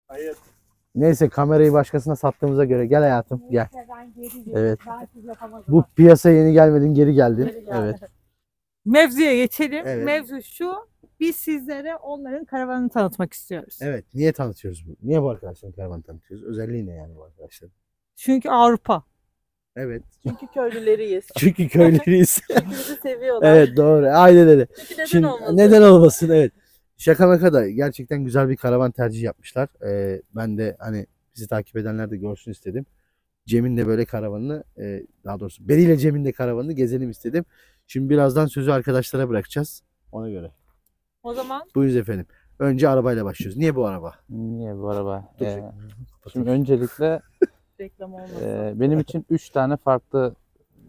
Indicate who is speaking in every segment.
Speaker 1: Hayır.
Speaker 2: Neyse kamerayı başkasına sattığımıza göre gel hayatım gel.
Speaker 3: Ben geri geldim.
Speaker 2: Evet.
Speaker 3: Ben siz yapamadım.
Speaker 2: Bu piyasaya yeni gelmedin geri geldin.
Speaker 3: Geri geldim.
Speaker 2: Evet.
Speaker 3: Mevzuya geçelim.
Speaker 2: Evet.
Speaker 3: Mevzu şu. Biz sizlere onların karavanını tanıtmak istiyoruz.
Speaker 2: Evet. Niye tanıtıyoruz bu? Niye bu arkadaşların karavanı tanıtıyoruz? Özelliği ne yani bu arkadaşların?
Speaker 3: Çünkü Avrupa.
Speaker 2: Evet.
Speaker 4: Çünkü köylüleriyiz.
Speaker 2: Çünkü köylüyüz.
Speaker 4: Çünkü bizi seviyorlar.
Speaker 2: Evet doğru. Aynen öyle.
Speaker 4: Çünkü neden
Speaker 2: Şimdi,
Speaker 4: olmasın?
Speaker 2: neden olmasın evet. Şaka maka da gerçekten güzel bir karavan tercih yapmışlar. Ben de hani bizi takip edenler de görsün istedim. Cem'in de böyle karavanını daha doğrusu Beri ile Cem'in de karavanını gezelim istedim. Şimdi birazdan sözü arkadaşlara bırakacağız. Ona göre.
Speaker 3: O zaman
Speaker 2: Buyurun efendim. Önce arabayla başlıyoruz. Niye bu araba?
Speaker 5: Niye bu araba?
Speaker 2: Dur.
Speaker 5: Şimdi öncelikle
Speaker 4: Reklam olmasın.
Speaker 5: benim için 3 tane farklı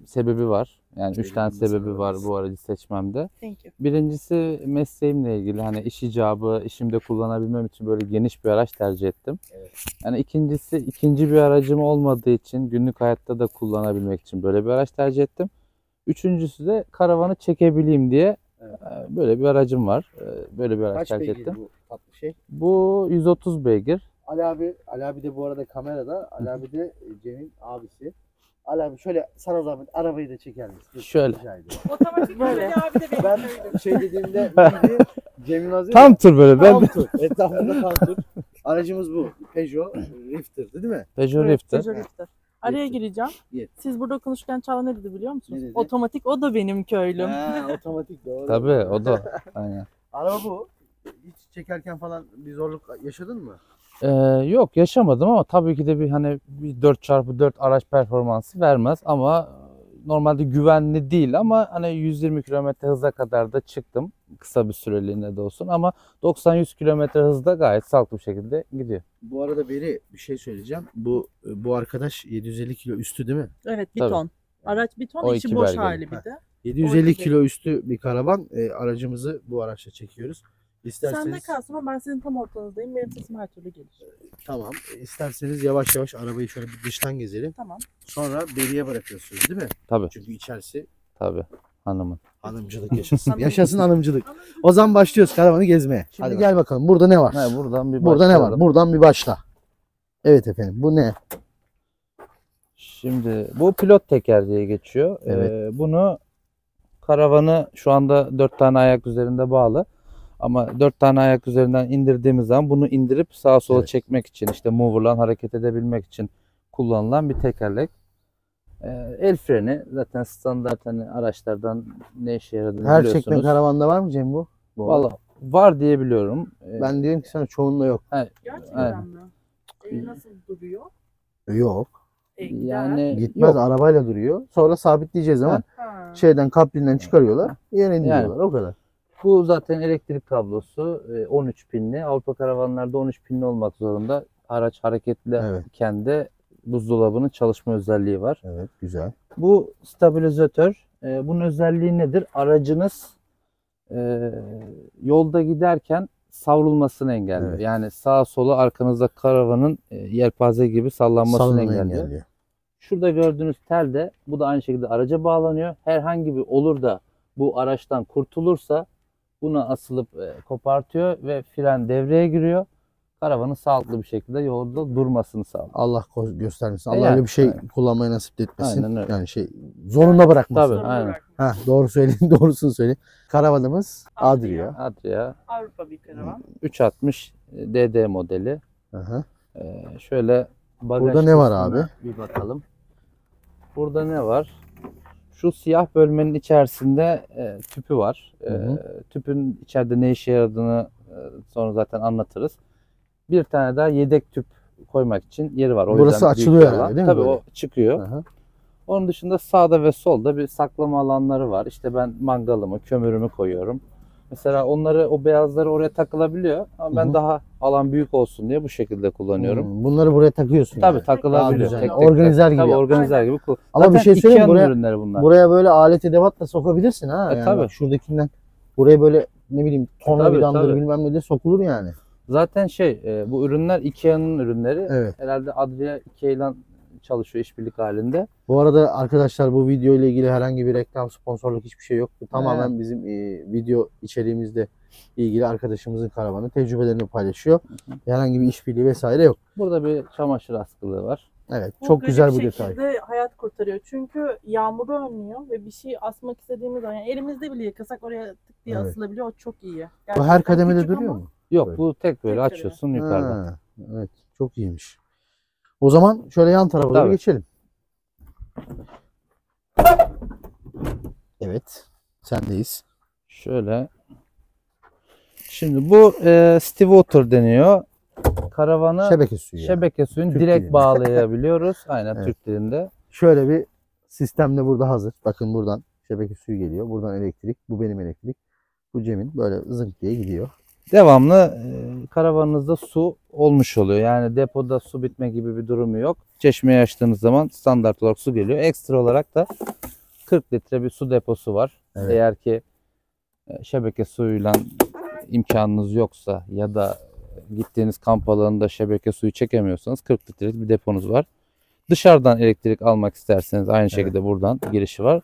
Speaker 5: sebebi var. Yani 3 tane
Speaker 2: Elinde
Speaker 5: sebebi var
Speaker 2: sağlık.
Speaker 5: bu aracı seçmemde.
Speaker 4: Thank you.
Speaker 5: Birincisi mesleğimle ilgili. Hani iş icabı, işimde kullanabilmem için böyle geniş bir araç tercih ettim.
Speaker 2: Evet.
Speaker 5: Yani ikincisi ikinci bir aracım olmadığı için günlük hayatta da kullanabilmek için böyle bir araç tercih ettim. Üçüncüsü de karavanı çekebileyim diye
Speaker 2: Evet.
Speaker 5: böyle bir aracım var. Böyle bir araç
Speaker 2: Kaç
Speaker 5: tercih
Speaker 2: beygir
Speaker 5: ettim.
Speaker 2: bu tatlı şey?
Speaker 5: Bu 130 beygir.
Speaker 2: Ali abi de bu arada kamerada. Ali abi de Cem'in abisi. Ali abi şöyle sana zahmet arabayı da çeker misin?
Speaker 5: Şöyle.
Speaker 2: Rica ediyorum.
Speaker 3: otomatik
Speaker 4: Böyle.
Speaker 3: böyle abi de benim
Speaker 2: Ben
Speaker 3: köylüm.
Speaker 2: şey dediğimde neydi? Cem'in hazır.
Speaker 5: Tam tur böyle. Ben
Speaker 2: Tam tur. Etrafında tam tur. Aracımız bu. Peugeot Rifter'dı değil mi?
Speaker 5: Peugeot
Speaker 4: Evet,
Speaker 5: Rifter.
Speaker 4: Peugeot Rifter. Araya gireceğim.
Speaker 2: Gir.
Speaker 4: Siz burada konuşurken Çağla ne dedi biliyor musunuz?
Speaker 2: Ne dedi?
Speaker 4: Otomatik, o da benim köylüm.
Speaker 2: Ha, otomatik doğru.
Speaker 5: Tabii o da. Aynen.
Speaker 2: Araba bu. Hiç çekerken falan bir zorluk yaşadın mı?
Speaker 5: Yok yaşamadım ama tabii ki de bir hani bir 4x4 araç performansı vermez ama normalde güvenli değil ama hani 120 km hıza kadar da çıktım. Kısa bir süreliğine de olsun ama 90-100 km hızda gayet sağlıklı bir şekilde gidiyor.
Speaker 2: Bu arada Beri bir şey söyleyeceğim. Bu arkadaş 750 kilo üstü değil mi?
Speaker 4: Evet, bir
Speaker 5: Tabii.
Speaker 4: ton. Araç bir ton,
Speaker 5: O
Speaker 4: içi
Speaker 5: iki
Speaker 4: boş
Speaker 5: belgeli.
Speaker 4: hali bir de.
Speaker 2: 750
Speaker 4: Orada
Speaker 2: kilo üstü bir karavan. Aracımızı bu araçla çekiyoruz.
Speaker 4: Sende
Speaker 2: İsterseniz
Speaker 4: kalsın ama ben sizin tam ortanızdayım. Benim sesim her türlü gelir.
Speaker 2: tamam. İsterseniz yavaş yavaş arabayı şöyle bir dıştan gezelim.
Speaker 4: Tamam.
Speaker 2: Sonra Beri'ye bırakıyorsunuz değil mi?
Speaker 5: Tabii
Speaker 2: Çünkü içerisi
Speaker 5: tabii hanımın.
Speaker 2: hanımcılık yaşasın.
Speaker 4: Hanımcılık.
Speaker 2: Yaşasın hanımcılık. O zaman başlıyoruz karavanı gezmeye. Şimdi
Speaker 5: Hadi
Speaker 2: gel bakalım. Burada ne var?
Speaker 5: Ha, buradan bir
Speaker 2: Burada ne var?
Speaker 5: başlayalım.
Speaker 2: Buradan bir başla. Evet efendim. Bu ne?
Speaker 5: Şimdi bu pilot teker diye geçiyor.
Speaker 2: Evet.
Speaker 5: Bunu karavanı şu anda 4 tane ayak üzerinde bağlı. Ama 4 tane ayak üzerinden indirdiğimiz zaman bunu indirip sağa sola
Speaker 2: Evet.
Speaker 5: çekmek için işte mover'lan hareket edebilmek için kullanılan bir tekerlek. El freni zaten standart hani araçlardan ne işe yaradığını
Speaker 2: Her
Speaker 5: biliyorsunuz.
Speaker 2: çekme karavanda var mı Cem bu?
Speaker 5: Valla var diye biliyorum.
Speaker 2: Ben diyorum ki sana çoğunda yok.
Speaker 4: Gerçekten
Speaker 5: Aynen.
Speaker 4: mi? Nasıl duruyor?
Speaker 2: Yok.
Speaker 4: Gider.
Speaker 5: Yani
Speaker 2: Gitmez,
Speaker 5: yok.
Speaker 2: arabayla duruyor. Sonra sabitleyeceğiz zaman
Speaker 4: Ha.
Speaker 2: şeyden kaplinden çıkarıyorlar. Yere indiriyorlar. O kadar.
Speaker 5: Bu zaten elektrik kablosu 13 pinli. Avrupa karavanlarda 13 pinli olmak zorunda. Araç hareketli
Speaker 2: Evet.
Speaker 5: iken de buzdolabının çalışma özelliği var.
Speaker 2: Evet, güzel.
Speaker 5: Bu stabilizatör. Bunun özelliği nedir? Aracınız yolda giderken savrulmasını engelliyor.
Speaker 2: Evet.
Speaker 5: Yani sağa sola arkanızda karavanın yelpaze gibi sallanmasını
Speaker 2: Salınımı
Speaker 5: engelliyor.
Speaker 2: engelliyor.
Speaker 5: Şurada gördüğünüz tel de bu da aynı şekilde araca bağlanıyor. Herhangi bir olur da bu araçtan kurtulursa buna asılıp kopartıyor ve fren devreye giriyor. Karavanın sağlıklı bir şekilde yolda durmasını sağlıyor.
Speaker 2: Allah göstermesin. Allah
Speaker 5: Yani,
Speaker 2: öyle bir şey
Speaker 5: aynen.
Speaker 2: kullanmayı nasip etmesin.
Speaker 5: Aynen öyle.
Speaker 2: Yani zorunda bırakmasın.
Speaker 5: Tabii. Aynen.
Speaker 2: Ha, doğru söyleyin, doğrusunu söyleyin. Karavanımız Adria.
Speaker 5: Adria
Speaker 4: Avrupa bir karavan.
Speaker 5: 360 DD modeli.
Speaker 2: Aha.
Speaker 5: Şöyle bagaj
Speaker 2: Burada ne var
Speaker 5: kısmına
Speaker 2: abi?
Speaker 5: Bir bakalım. Burada ne var? Şu siyah bölmenin içerisinde tüpü var.
Speaker 2: Hı hı.
Speaker 5: Tüpün içeride ne işe yaradığını sonra zaten anlatırız. Bir tane daha yedek tüp koymak için yeri var. O
Speaker 2: Burası
Speaker 5: yüzden büyük
Speaker 2: açılıyor
Speaker 5: bir
Speaker 2: herhalde,
Speaker 5: alan.
Speaker 2: değil mi
Speaker 5: Tabii
Speaker 2: böyle?
Speaker 5: o çıkıyor.
Speaker 2: Aha.
Speaker 5: Onun dışında sağda ve solda bir saklama alanları var. İşte ben mangalımı, kömürümü koyuyorum. Mesela o beyazları oraya takılabiliyor. Ama ben
Speaker 2: Hı hı.
Speaker 5: daha alan büyük olsun diye bu şekilde kullanıyorum.
Speaker 2: Bunları buraya takıyorsun.
Speaker 5: Tabii
Speaker 2: yani.
Speaker 5: takılabiliyor.
Speaker 2: Daha
Speaker 5: Tek
Speaker 2: güzel.
Speaker 5: tek.
Speaker 2: Organizer gibi
Speaker 5: Tabii
Speaker 2: yap.
Speaker 5: organizer gibi.
Speaker 2: Ama bir
Speaker 5: Zaten
Speaker 2: şey söyleyeyim,
Speaker 5: Ikea'nın
Speaker 2: buraya-
Speaker 5: ürünleri bunlar.
Speaker 2: Buraya böyle alet edevatla sokabilirsin ha. Yani
Speaker 5: tabii.
Speaker 2: bak şuradakinden buraya böyle ne bileyim tornavidandır
Speaker 5: tabii.
Speaker 2: bilmem nedir sokulur yani.
Speaker 5: Zaten bu ürünler Ikea'nın ürünleri.
Speaker 2: Evet.
Speaker 5: Herhalde Adria Ikea'yla çalışıyor işbirlik halinde.
Speaker 2: Bu arada arkadaşlar bu video ile ilgili herhangi bir reklam, sponsorluk hiçbir şey yok. Bu tamamen bizim video içeriğimizle ilgili arkadaşımızın karavanı tecrübelerini paylaşıyor. Herhangi bir işbirliği vesaire yok.
Speaker 5: Burada bir çamaşır askılığı var.
Speaker 2: Evet,
Speaker 4: Bu
Speaker 2: çok
Speaker 4: garip
Speaker 2: güzel bir detay.
Speaker 4: şekilde hayat kurtarıyor. Çünkü yağmuru önlüyor ve bir şey asmak istediğimiz zaman yani elimizde bile yıkasak oraya tık diye
Speaker 2: Evet.
Speaker 4: asılabiliyor. O çok iyi.
Speaker 2: Bu her
Speaker 4: Gerçekten
Speaker 2: kademede
Speaker 4: küçük
Speaker 2: duruyor
Speaker 4: ama
Speaker 2: mu?
Speaker 5: Yok
Speaker 2: Böyle.
Speaker 5: bu tek böyle
Speaker 4: Tek
Speaker 5: açıyorsun yukarıdan.
Speaker 2: Ha, evet, çok iyiymiş. O zaman şöyle yan tarafa doğru
Speaker 5: Tabii.
Speaker 2: geçelim. Evet, sendeyiz.
Speaker 5: Şöyle. Şimdi bu Steve Water deniyor. Karavanı
Speaker 2: Şebeke suyu. yani.
Speaker 5: şebeke suyunu
Speaker 2: Türk
Speaker 5: direkt
Speaker 2: dilinde.
Speaker 5: bağlayabiliyoruz. Aynen
Speaker 2: Evet.
Speaker 5: Türk dilinde.
Speaker 2: Şöyle bir sistem de burada hazır. Bakın buradan şebeke suyu geliyor. Buradan elektrik. Bu benim elektrik. Bu Cem'in, böyle zınk diye gidiyor.
Speaker 5: Devamlı karavanınızda su olmuş oluyor. Yani depoda su bitme gibi bir durumu yok. Çeşmeyi açtığınız zaman standart olarak su geliyor. Ekstra olarak da 40 litre bir su deposu var.
Speaker 2: Evet.
Speaker 5: Eğer ki şebeke suyuyla imkanınız yoksa ya da gittiğiniz kamp alanında şebeke suyu çekemiyorsanız 40 litrelik bir deponuz var. Dışarıdan elektrik almak isterseniz aynı şekilde buradan girişi var.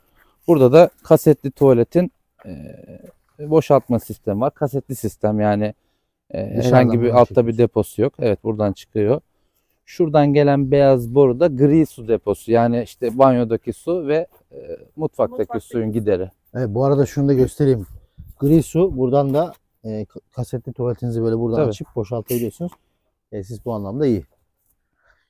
Speaker 5: Burada da kasetli tuvaletin boşaltma sistemi var. Kasetli sistem, yani herhangi bir
Speaker 2: buradan
Speaker 5: altta bir
Speaker 2: çekiyorsun.
Speaker 5: deposu yok. Evet, buradan çıkıyor. Şuradan gelen beyaz boru da gri su deposu. Yani işte banyodaki su ve mutfaktaki suyun gideri.
Speaker 2: Evet, bu arada şunu da göstereyim. Gri su, buradan da kasetli tuvaletinizi böyle buradan
Speaker 5: Tabii.
Speaker 2: açıp boşaltabiliyorsunuz. Siz bu anlamda iyi.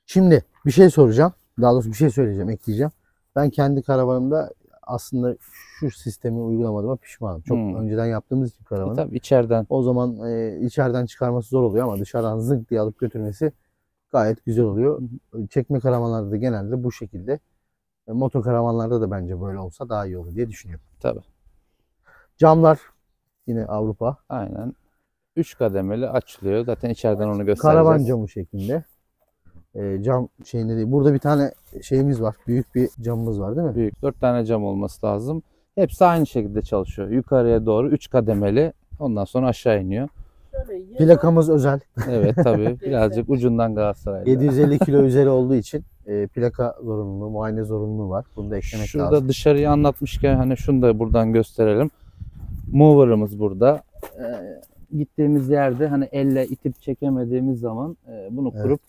Speaker 2: Şimdi bir şey soracağım. Daha doğrusu bir şey söyleyeceğim, ekleyeceğim. Ben kendi karavanımda aslında şu sistemi uygulamadığıma pişmanım. Çok önceden yaptığımız için karavanı.
Speaker 5: Tabii içeriden.
Speaker 2: O zaman içeriden çıkarması zor oluyor ama dışarıdan zınk diye alıp götürmesi gayet güzel oluyor. Çekme karavanlarda da genelde bu şekilde. Moto karavanlarda da bence böyle olsa daha iyi olur diye düşünüyorum.
Speaker 5: Tabii.
Speaker 2: Camlar yine Avrupa.
Speaker 5: Aynen. 3 kademeli açılıyor. Zaten içeriden onu göstereceğiz.
Speaker 2: Karavan camı şeklinde. Cam şeyinde değil. Burada bir tane şeyimiz var. Büyük bir camımız var değil mi?
Speaker 5: Büyük. 4 tane cam olması lazım. Hepsi aynı şekilde çalışıyor. Yukarıya doğru 3 kademeli. Ondan sonra aşağı iniyor.
Speaker 4: şöyle yazın.
Speaker 2: Plakamız özel.
Speaker 5: Evet tabii. Birazcık ucundan Galatasaray'da.
Speaker 2: 750 kilo üzeri olduğu için plaka zorunluluğu, muayene zorunluluğu var. Bunu da eklemek
Speaker 5: Şurada
Speaker 2: lazım.
Speaker 5: dışarıyı anlatmışken hani şunu da buradan gösterelim. Mover'ımız burada. Gittiğimiz yerde hani elle itip çekemediğimiz zaman bunu
Speaker 2: Evet.
Speaker 5: kurup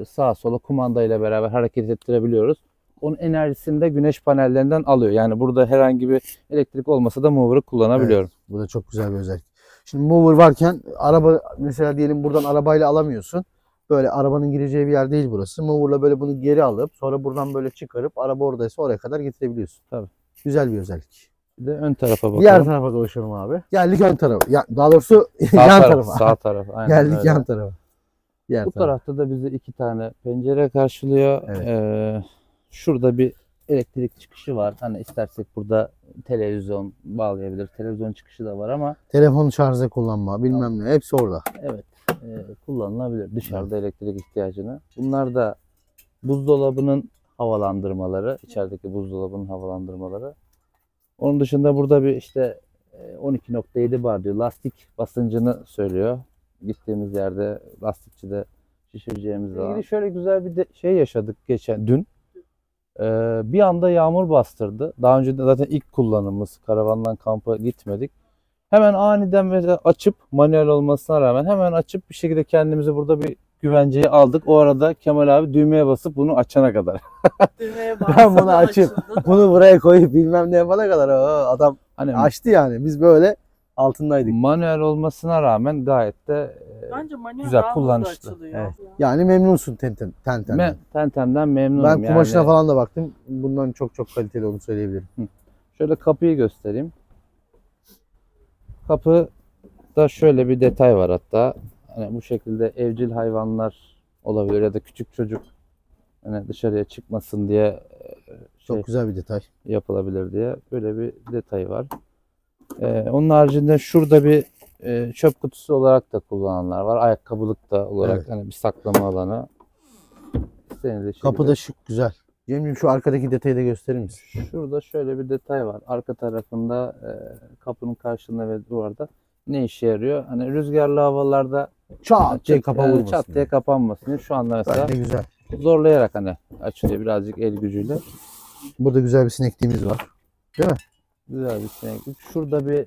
Speaker 5: sağa sola kumandayla beraber hareket ettirebiliyoruz. Onun enerjisini de güneş panellerinden alıyor. Yani burada herhangi bir elektrik olmasa da mover'ı kullanabiliyorum.
Speaker 2: Bu da çok güzel bir özellik. Şimdi mover varken araba mesela diyelim buradan arabayla alamıyorsun. Böyle arabanın gireceği bir yer değil burası. Mover'la böyle bunu geri alıp sonra buradan böyle çıkarıp araba oradaysa oraya kadar getirebiliyorsun.
Speaker 5: Tabii.
Speaker 2: Güzel bir özellik.
Speaker 5: Bir de ön tarafa bakalım.
Speaker 2: Diğer tarafa dolaşalım abi. Geldik ön tarafa. Ya, daha doğrusu
Speaker 5: Sağ
Speaker 2: yan
Speaker 5: taraf,
Speaker 2: tarafa.
Speaker 5: Sağ tarafa. Aynen
Speaker 2: Geldik
Speaker 5: öyle.
Speaker 2: yan tarafa. Diğer
Speaker 5: Bu
Speaker 2: tarafa.
Speaker 5: tarafta da bize 2 tane pencere karşılıyor.
Speaker 2: Evet.
Speaker 5: Şurada bir elektrik çıkışı var. Hani istersek burada televizyon bağlayabilir. Televizyon çıkışı da var ama
Speaker 2: Telefonu şarja kullanma bilmem ne hepsi orada.
Speaker 5: evet kullanılabilir dışarıda elektrik ihtiyacını. Bunlar da buzdolabının havalandırmaları. İçerideki buzdolabının havalandırmaları. Onun dışında burada bir işte 12.7 bar diyor. Lastik basıncını söylüyor. Gittiğimiz yerde lastikçide şişireceğimiz zaman. Şöyle güzel bir şey yaşadık dün. Bir anda yağmur bastırdı. Daha önce de zaten ilk kullanımımız, karavandan kampa gitmedik. Hemen aniden mesela açıp, manuel olmasına rağmen hemen açıp bir şekilde kendimizi burada bir güvenceyi aldık. O arada Kemal abi düğmeye basıp bunu açana kadar.
Speaker 4: Düğmeye
Speaker 2: Ben bunu
Speaker 4: bastım,
Speaker 2: açıp
Speaker 4: açıldı.
Speaker 2: bunu buraya koyup bilmem ne yapana kadar adam
Speaker 5: Hani
Speaker 2: açtı yani. Biz böyle altındaydık.
Speaker 5: manuel olmasına rağmen gayet de
Speaker 4: Bence manuel
Speaker 5: güzel,
Speaker 4: daha hızlı
Speaker 5: kullanışlı.
Speaker 4: açılıyor.
Speaker 2: Evet. Yani memnunsun Tenten'den.
Speaker 5: Tentem'den memnunum.
Speaker 2: Ben kumaşına
Speaker 5: yani.
Speaker 2: falan da baktım. Bundan çok çok kaliteli olduğunu söyleyebilirim.
Speaker 5: Şöyle kapıyı göstereyim. Kapıda şöyle bir detay var hatta. Hani bu şekilde evcil hayvanlar olabilir ya da küçük çocuk hani dışarıya çıkmasın diye
Speaker 2: Çok güzel bir detay.
Speaker 5: yapılabilir diye böyle bir detayı var. Onun haricinde şurada bir çöp kutusu olarak da kullananlar var. Ayakkabılık da olarak
Speaker 2: Evet.
Speaker 5: hani bir saklama alanı. İstediğiniz
Speaker 2: Kapıda şık, güzel. Cemciğim şu arkadaki detayı da gösterir misin?
Speaker 5: Şurada şöyle bir detay var. Arka tarafında kapının karşısında ve duvarda ne işe yarıyor? Hani rüzgarlı havalarda
Speaker 2: Çat diye kapa vurmasın.
Speaker 5: çat diye kapanmasın. Şu anda mesela
Speaker 2: Bence güzel.
Speaker 5: zorlayarak hani açılıyor birazcık el gücüyle.
Speaker 2: Burada güzel bir sinekliğimiz var. Değil mi?
Speaker 5: Güzel bir sineklik. Şurada bir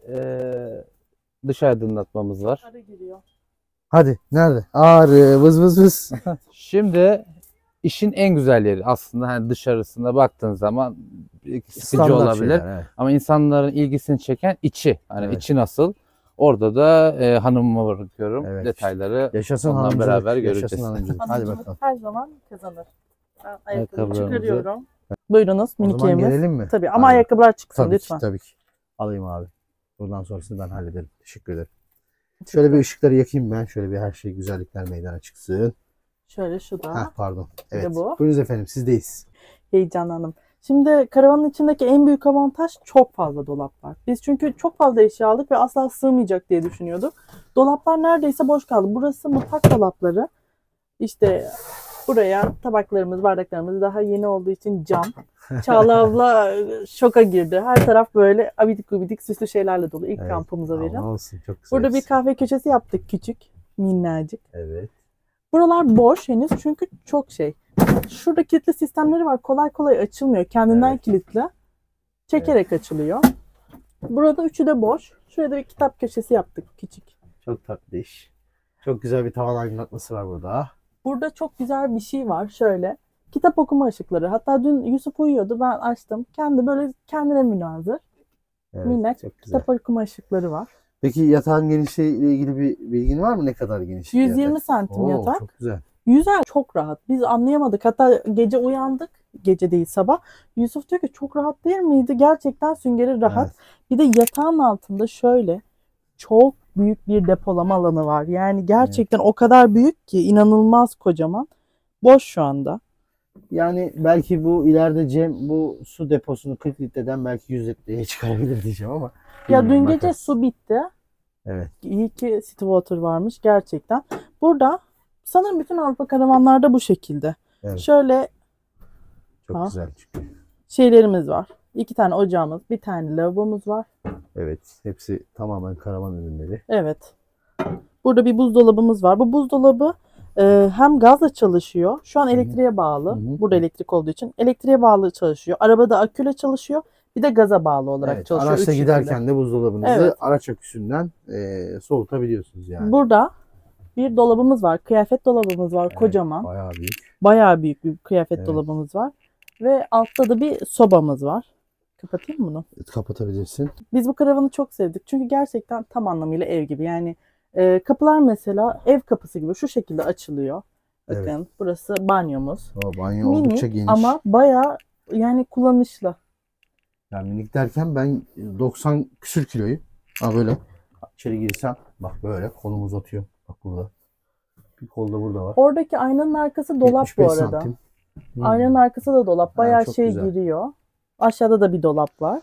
Speaker 5: dış aydınlatmamız var.
Speaker 4: Arı giriyor.
Speaker 2: Hadi nerede? Arı vız vız vız.
Speaker 5: Şimdi işin en güzel yeri aslında hani dışarısında baktığın zaman sıkıcı
Speaker 2: Standart
Speaker 5: olabilir.
Speaker 2: şeyler, evet.
Speaker 5: Ama insanların ilgisini çeken içi. Hani
Speaker 2: Evet.
Speaker 5: içi nasıl? Orada da hanımıma bırakıyorum
Speaker 2: Evet.
Speaker 5: detayları.
Speaker 2: Yaşasın
Speaker 5: Ondan
Speaker 2: hanımcılık.
Speaker 5: beraber
Speaker 2: Yaşasın
Speaker 5: göreceğiz.
Speaker 2: hanımcılık. Hadi
Speaker 4: Hanımcılık
Speaker 2: bakalım.
Speaker 4: her zaman kazanır. Ben ayakkabımı
Speaker 5: Ayakkabılarımızı-
Speaker 4: çıkarıyorum. Buyurunuz
Speaker 2: O zaman
Speaker 4: miniklerimiz.
Speaker 2: gelelim mi?
Speaker 4: Tabii ama
Speaker 2: Hadi.
Speaker 4: ayakkabılar çıksın
Speaker 2: Tabii
Speaker 4: lütfen.
Speaker 2: ki, tabii ki. Alayım abi. Buradan sonrasını ben hallederim. Teşekkür ederim. Şöyle bir ışıkları yakayım ben. Şöyle bir her şey güzellikler meydana çıksın.
Speaker 4: Şöyle şu da.
Speaker 2: Heh, pardon.
Speaker 4: Bir de
Speaker 2: Evet.
Speaker 4: bu.
Speaker 2: Buyurunuz efendim, sizdeyiz.
Speaker 4: Heyecanlandım. Şimdi karavanın içindeki en büyük avantaj çok fazla dolap var. Biz çünkü çok fazla eşya aldık ve asla sığmayacak diye düşünüyorduk. Dolaplar neredeyse boş kaldı. Burası mutfak dolapları. İşte buraya tabaklarımız, bardaklarımız daha yeni olduğu için cam. Çağla abla şoka girdi. Her taraf böyle abidik gubidik süslü şeylerle dolu. İlk
Speaker 2: Evet.
Speaker 4: kampımıza verin.
Speaker 2: Ama olsun, çok güzel.
Speaker 4: Burada bir kahve köşesi yaptık küçük, minnacık.
Speaker 2: Evet.
Speaker 4: Buralar boş henüz çünkü çok şey. Şurada kilitli sistemleri var. Kolay kolay açılmıyor. Kendinden
Speaker 2: Evet.
Speaker 4: kilitli. Çekerek açılıyor. Burada üçü de boş. Şuraya da bir kitap köşesi yaptık küçük.
Speaker 2: Çok tatlı iş. Çok güzel bir tavan aydınlatması var burada.
Speaker 4: Burada çok güzel bir şey var. Şöyle. Kitap okuma ışıkları. Hatta dün Yusuf uyuyordu. Ben açtım. Kendi böyle kendine münhazır.
Speaker 2: Evet,
Speaker 4: Minnak
Speaker 2: çok güzel.
Speaker 4: kitap okuma ışıkları var.
Speaker 2: Peki yatağın genişliği ile ilgili bir bilgin var mı? Ne kadar geniş? bir
Speaker 4: 120
Speaker 2: yatak?
Speaker 4: santim
Speaker 2: Oo,
Speaker 4: yatak.
Speaker 2: Çok güzel.
Speaker 4: Güzel, çok rahat. Biz anlayamadık. Hatta gece uyandık. Gece değil sabah. Yusuf diyor ki çok rahat değil miydi? Gerçekten süngeri rahat.
Speaker 2: Evet.
Speaker 4: Bir de yatağın altında şöyle çok büyük bir depolama alanı var. Yani gerçekten o kadar büyük ki inanılmaz kocaman. Boş şu anda.
Speaker 2: Yani belki bu ileride Cem bu su deposunu 40 litreden belki 100 litreye çıkarabilir diyeceğim ama.
Speaker 4: Ya dün
Speaker 2: bilmiyorum,
Speaker 4: gece
Speaker 2: bakarız.
Speaker 4: su bitti.
Speaker 2: Evet.
Speaker 4: İyi ki City Water varmış gerçekten. Burada sanırım bütün Avrupa karavanlarda bu şekilde.
Speaker 2: Evet.
Speaker 4: Şöyle
Speaker 2: Çok
Speaker 4: Ha.
Speaker 2: güzel çünkü.
Speaker 4: şeylerimiz var. 2 tane ocağımız, bir tane lavabomuz var.
Speaker 2: Evet. Hepsi tamamen karavan ürünleri.
Speaker 4: Evet. Burada bir buzdolabımız var. Bu buzdolabı hem gazla çalışıyor. Şu an elektriğe bağlı.
Speaker 2: Hı hı.
Speaker 4: Burada elektrik olduğu için. Elektriğe bağlı çalışıyor. Arabada aküyle çalışıyor. Bir de gaza bağlı olarak
Speaker 2: Evet.
Speaker 4: çalışıyor.
Speaker 2: Araçta
Speaker 4: Üç
Speaker 2: giderken
Speaker 4: şekilde.
Speaker 2: de buzdolabınızı
Speaker 4: Evet.
Speaker 2: araç aküsünden soğutabiliyorsunuz yani.
Speaker 4: Burada bir dolabımız var. Kıyafet dolabımız var.
Speaker 2: Evet,
Speaker 4: Kocaman.
Speaker 2: bayağı büyük.
Speaker 4: Bayağı büyük bir kıyafet
Speaker 2: Evet.
Speaker 4: dolabımız var. Ve altta da bir sobamız var. Kapatayım mı bunu?
Speaker 2: Kapatabilirsin.
Speaker 4: Biz bu karavanı çok sevdik. Çünkü gerçekten tam anlamıyla ev gibi. Yani kapılar mesela ev kapısı gibi şu şekilde açılıyor. Bakın
Speaker 2: Evet.
Speaker 4: burası banyomuz.
Speaker 2: O banyo oldukça
Speaker 4: Minik
Speaker 2: geniş.
Speaker 4: ama bayağı yani kullanışlı.
Speaker 2: Yani minik derken ben 90 küsür kiloyum. Ha böyle. İçeri girsem bak böyle kolum uzatıyor. Bak burada. Bir kol da burada var.
Speaker 4: Oradaki aynanın arkası dolap bu
Speaker 2: 75
Speaker 4: arada.
Speaker 2: santim.
Speaker 4: Aynanın arkası da dolap. Bayağı
Speaker 2: çok
Speaker 4: şey
Speaker 2: güzel.
Speaker 4: giriyor. Aşağıda da bir dolap var.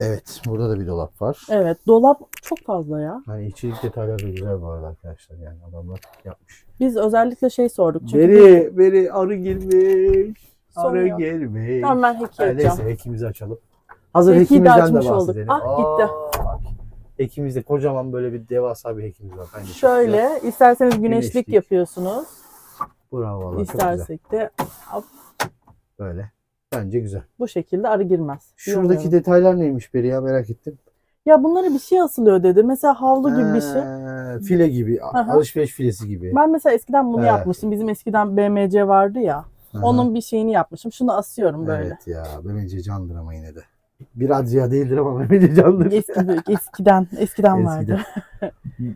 Speaker 2: Evet. Burada da bir dolap var.
Speaker 4: Evet, dolap çok fazla ya.
Speaker 2: Hani içerik detayları da güzel bu arada arkadaşlar. Yani adamlar yapmış.
Speaker 4: Biz özellikle şey sorduk. Çünkü
Speaker 2: Beri arı girmiş. Arı
Speaker 4: Sormuyor.
Speaker 2: girmiş.
Speaker 4: Tamam, ben heki
Speaker 2: Ha,
Speaker 4: yapacağım.
Speaker 2: neyse hekimizi açalım. Hazır
Speaker 4: Hekiyi de
Speaker 2: hekimizden de
Speaker 4: açmış olduk.
Speaker 2: bahsedelim.
Speaker 4: Ah, gitti.
Speaker 2: bak. Hekimizde kocaman böyle bir devasa bir hekimiz var. Bence çok güzel.
Speaker 4: Şöyle isterseniz güneşlik
Speaker 2: Güneşlik.
Speaker 4: yapıyorsunuz.
Speaker 2: Bravo valla, çok güzel.
Speaker 4: İstersek de hop,
Speaker 2: Böyle. Bence güzel.
Speaker 4: bu şekilde arı girmez.
Speaker 2: Şuradaki
Speaker 4: Bilmiyorum.
Speaker 2: detaylar neymiş Beri ya, merak ettim.
Speaker 4: Ya bunlara bir şey asılıyor dedi. Mesela havlu gibi bir şey.
Speaker 2: File gibi.
Speaker 4: hı.
Speaker 2: Alışveriş filesi gibi.
Speaker 4: Ben mesela eskiden bunu
Speaker 2: Evet.
Speaker 4: yapmıştım. Bizim eskiden BMC vardı ya.
Speaker 2: Aha.
Speaker 4: Onun bir şeyini yapmışım. Şunu asıyorum böyle.
Speaker 2: Evet ya. Bence candır ama yine de. Bir Adria değildir ama bence candır.
Speaker 4: Eski büyük, eskiden vardı.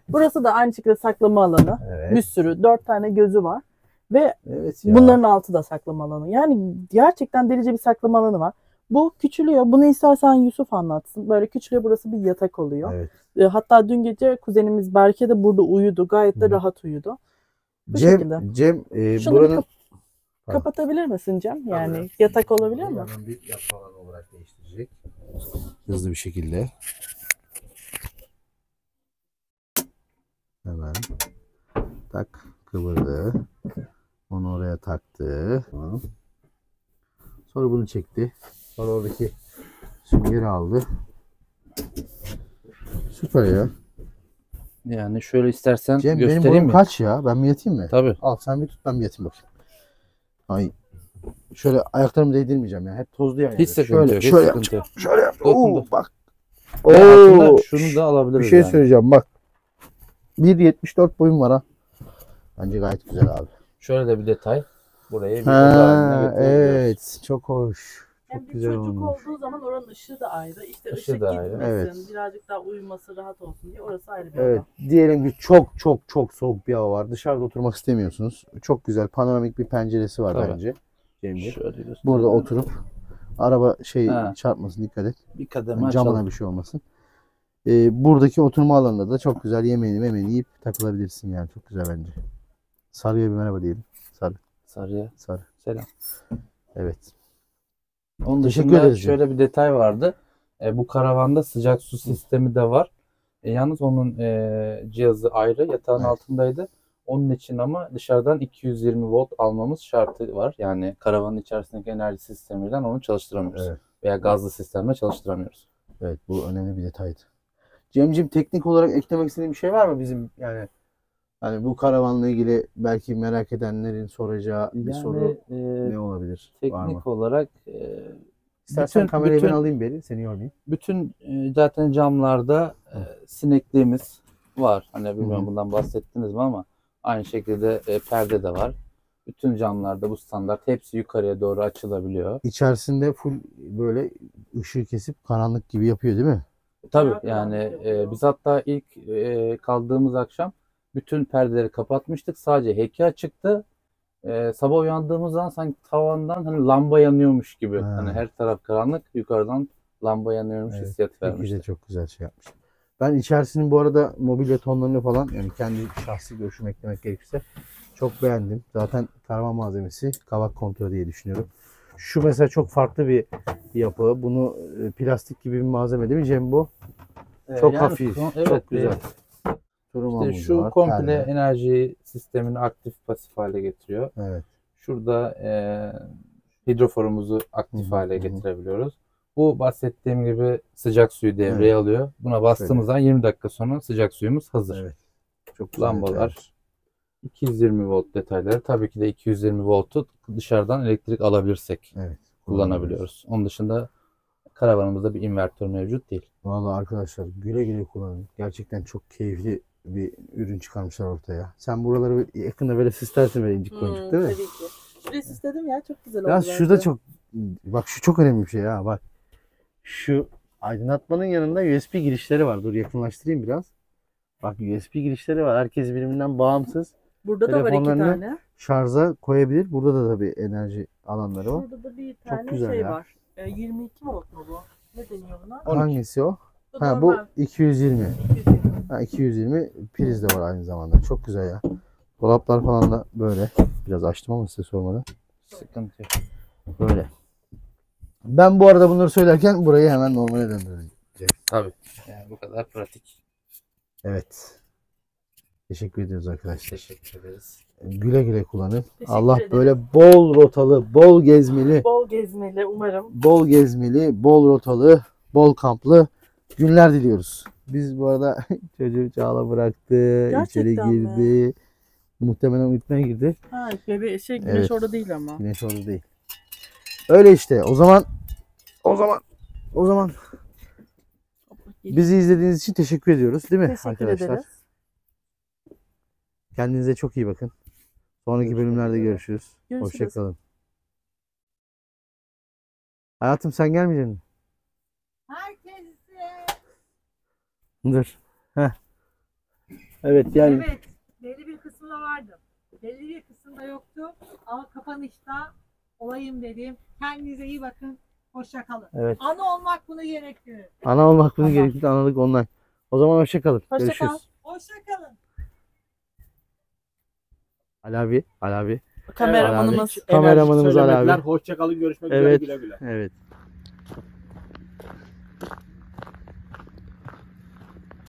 Speaker 4: Burası da aynı şekilde saklama alanı.
Speaker 2: Evet.
Speaker 4: Bir sürü 4 tane gözü var. Ve
Speaker 2: Evet ya.
Speaker 4: bunların altı da saklama alanı. Yani gerçekten delice bir saklama alanı var. Bu küçülüyor. Bunu istersen Yusuf anlatsın. Böyle küçülüyor. Burası bir yatak oluyor.
Speaker 2: Evet.
Speaker 4: Hatta dün gece kuzenimiz Berke de burada uyudu. Gayet de
Speaker 2: Hı.
Speaker 4: rahat uyudu. Bu şekilde.
Speaker 2: Cem
Speaker 4: Şunu
Speaker 2: buranın
Speaker 4: kapatabilir misin Cem? Yani yatak olabilir mi?
Speaker 2: Hemen bir yatma alanı olarak değiştirecek. Hızlı bir şekilde. Hemen. Tak, kıvırdı. Onu oraya taktı. Tamam. Sonra bunu çekti. Sonra oradaki süngeri aldı. Süper ya.
Speaker 5: Yani şöyle istersen
Speaker 2: Cem benim
Speaker 5: göstereyim
Speaker 2: boyum
Speaker 5: mi?
Speaker 2: kaç ya? Ben mi yatayım mı?
Speaker 5: Tabii.
Speaker 2: Al sen bir tut, ben bir yatayım bakayım. Ay. Şöyle ayaklarımı değdirmeyeceğim ya. Hep tozlu ya.
Speaker 5: Hiç sıkıntı
Speaker 2: Şöyle,
Speaker 5: yok. Hiç
Speaker 2: şöyle
Speaker 5: sıkıntı yok.
Speaker 2: Şöyle yap.
Speaker 5: Dokun,
Speaker 2: Oo, bak.
Speaker 5: Aslında
Speaker 2: Oo.
Speaker 5: şunu da alabiliriz
Speaker 2: Bir şey
Speaker 5: yani.
Speaker 2: söyleyeceğim bak. 1.74 boyum var ha. Bence gayet güzel abi.
Speaker 5: Şöyle de bir detay. Burayı bir oda haline
Speaker 2: Ha,
Speaker 5: getirebiliyoruz.
Speaker 2: evet. Çok hoş.
Speaker 4: Hem
Speaker 2: Çok
Speaker 4: bir
Speaker 2: güzel
Speaker 4: çocuk
Speaker 2: olmuş.
Speaker 4: olduğu zaman oranın ışığı da ayrı. İşte
Speaker 5: Işığı
Speaker 4: ışık
Speaker 5: da ayrı.
Speaker 4: gitmesin,
Speaker 2: Evet.
Speaker 4: birazcık daha uyuması rahat olsun diye orası ayrı bir
Speaker 2: Evet.
Speaker 4: oda.
Speaker 2: Diyelim ki çok çok çok soğuk bir hava var. Dışarıda oturmak istemiyorsunuz. Çok güzel panoramik bir penceresi var
Speaker 5: Tabii.
Speaker 2: bence. Cem'ciğim.
Speaker 5: Şöyle göstereyim.
Speaker 2: Burada oturup araba
Speaker 5: Ha.
Speaker 2: çarpmasın, dikkat et.
Speaker 5: bir kademe
Speaker 2: Yani
Speaker 5: açalım.
Speaker 2: camına bir şey olmasın. Buradaki oturma alanında da çok güzel yemeğini yiyip takılabilirsin yani. Çok güzel bence. Sarıya bir merhaba diyelim.
Speaker 5: Sarıya
Speaker 2: Sarı.
Speaker 5: selam.
Speaker 2: Evet.
Speaker 5: Onun
Speaker 2: Teşekkür
Speaker 5: dışında
Speaker 2: ederiz.
Speaker 5: şöyle bir detay vardı. Bu karavanda sıcak su sistemi de var. Yalnız onun cihazı ayrı, yatağın
Speaker 2: Evet.
Speaker 5: altındaydı. Onun için ama dışarıdan 220 volt almamız şartı var. Yani karavanın içerisindeki enerji sistemiyle onu çalıştıramıyoruz.
Speaker 2: Evet.
Speaker 5: Veya gazlı sistemle çalıştıramıyoruz.
Speaker 2: Evet, bu önemli bir detaydı. Cem'ciğim, teknik olarak eklemek istediğin bir şey var mı bizim, yani hani bu karavanla ilgili belki merak edenlerin soracağı bir soru ne olabilir? Var mı?
Speaker 5: Teknik olarak
Speaker 2: İstersen kamerayı ben
Speaker 5: bütün-
Speaker 2: alayım beri, seni yormayayım.
Speaker 5: bütün zaten camlarda sinekliğimiz var. Hani bilmiyorum
Speaker 2: Hı hı.
Speaker 5: bundan bahsettiniz mi ama aynı şekilde perde de var. Bütün camlarda bu standart. Hepsi yukarıya doğru açılabiliyor.
Speaker 2: İçerisinde full böyle ışığı kesip karanlık gibi yapıyor değil mi?
Speaker 5: Tabii yani biz hatta ilk kaldığımız akşam bütün perdeleri kapatmıştık. Sadece heki açıktı. Sabah uyandığımız zaman sanki tavandan hani lamba yanıyormuş gibi.
Speaker 2: Ha.
Speaker 5: Hani her taraf karanlık, yukarıdan lamba yanıyormuş
Speaker 2: Evet,
Speaker 5: hissiyatı
Speaker 2: Peki de
Speaker 5: vermişti.
Speaker 2: çok güzel şey yapmış. Ben içerisinin bu arada mobilya tonlarını falan, yani kendi şahsi görüşümü eklemek gerekirse, çok beğendim. Zaten karavan malzemesi kavak kontrol diye düşünüyorum. Şu mesela çok farklı bir yapı. Bunu plastik gibi bir malzeme değil mi Cem bu? Çok hafif,
Speaker 5: evet,
Speaker 2: çok güzel. Turumamız
Speaker 5: İşte şu
Speaker 2: var,
Speaker 5: komple
Speaker 2: perde.
Speaker 5: enerji sistemini aktif pasif hale getiriyor.
Speaker 2: Evet.
Speaker 5: Şurada hidroforumuzu aktif
Speaker 2: Hı hı,
Speaker 5: hale
Speaker 2: hı hı.
Speaker 5: getirebiliyoruz. Bu bahsettiğim gibi sıcak suyu devreye alıyor. Buna bastığımız zaman 20 dakika sonra sıcak suyumuz hazır.
Speaker 2: Evet. Çok güzel
Speaker 5: Lambalar,
Speaker 2: detay.
Speaker 5: 220 volt detayları. Tabii ki de 220 voltu dışarıdan elektrik alabilirsek
Speaker 2: Evet.
Speaker 5: kullanabiliyoruz. Onun dışında karavanımızda bir invertör mevcut değil.
Speaker 2: Vallahi arkadaşlar, güle güle kullanın. Gerçekten çok keyifli bir ürün çıkarmışlar ortaya. Sen buraları yakında böyle süslersin, böyle incik boncuk değil mi?
Speaker 4: Tabii ki. Şurayı süsledim ya, çok güzel oldu.
Speaker 2: Ya
Speaker 4: bence.
Speaker 2: şurada çok, bak şu çok önemli bir şey ha, bak. Şu aydınlatmanın yanında USB girişleri var. Dur yakınlaştırayım biraz. Bak, USB girişleri var. Herkes birbirinden bağımsız.
Speaker 4: Burada da var 2
Speaker 2: telefonlarını
Speaker 4: tane.
Speaker 2: Şarja koyabilir. Burada da tabii enerji alanları var.
Speaker 4: Burada da bir tane
Speaker 2: güzel
Speaker 4: şey
Speaker 2: ya.
Speaker 4: var. 22 volt mu bu? Ne deniyor buna?
Speaker 2: Hangisi o?
Speaker 4: Bu
Speaker 2: Ha, bu
Speaker 4: normal.
Speaker 2: 220.
Speaker 4: 220.
Speaker 2: Ha, 220 priz de var aynı zamanda. Çok güzel ya. Dolaplar falan da böyle. Biraz açtım ama size sormadan.
Speaker 5: Sıkıntı yok.
Speaker 2: Böyle. Ben bu arada bunları söylerken burayı hemen normale döndüreceğim.
Speaker 5: Tabii. Yani bu kadar pratik.
Speaker 2: Evet. Teşekkür ediyoruz arkadaşlar.
Speaker 5: Teşekkür ederiz.
Speaker 2: Güle güle kullanın.
Speaker 4: Teşekkür
Speaker 2: Allah
Speaker 4: ederim.
Speaker 2: böyle bol rotalı, bol gezmeli,
Speaker 4: Bol gezmeli umarım.
Speaker 2: bol rotalı, bol kamplı günler diliyoruz. Biz bu arada çocuğu Çağla bıraktı, içeri
Speaker 4: Gerçekten mi?
Speaker 2: girdi. Muhtemelen uyutmaya girdi.
Speaker 4: Ha, güneş
Speaker 2: Evet.
Speaker 4: orada değil ama.
Speaker 2: Güneş orada değil. Öyle işte. O zaman bizi izlediğiniz için teşekkür ediyoruz, değil mi
Speaker 4: Teşekkür
Speaker 2: arkadaşlar?
Speaker 4: ederiz.
Speaker 2: Kendinize çok iyi bakın. Sonraki bölümlerde görüşürüz.
Speaker 4: Görüşürüz.
Speaker 2: Hoşça kalın. Hayatım, sen gelmeyecek misin?
Speaker 3: Herkese.
Speaker 2: Dur. Heh. Evet, gel.
Speaker 3: Evet. Belli bir kısmında vardım. Belli bir kısmında yoktu. Ama kapanışta olayım dedim. Kendinize iyi bakın. Hoşça kalın.
Speaker 2: Evet.
Speaker 3: Ana olmak bunu gerektirir.
Speaker 2: Ana olmak bunu
Speaker 4: Tamam.
Speaker 2: gerekli, analık online. O zaman hoşça kalın.
Speaker 4: Hoşça
Speaker 2: Görüşürüz.
Speaker 4: kal.
Speaker 3: Hoşça kalın.
Speaker 2: Ali abi.
Speaker 4: Kameramanımız.
Speaker 2: Kameramanımız Ali
Speaker 1: Söylemediler.
Speaker 2: abi.
Speaker 1: Hoşça kalın, görüşmek
Speaker 2: Evet.
Speaker 1: üzere, güle güle.
Speaker 2: Evet.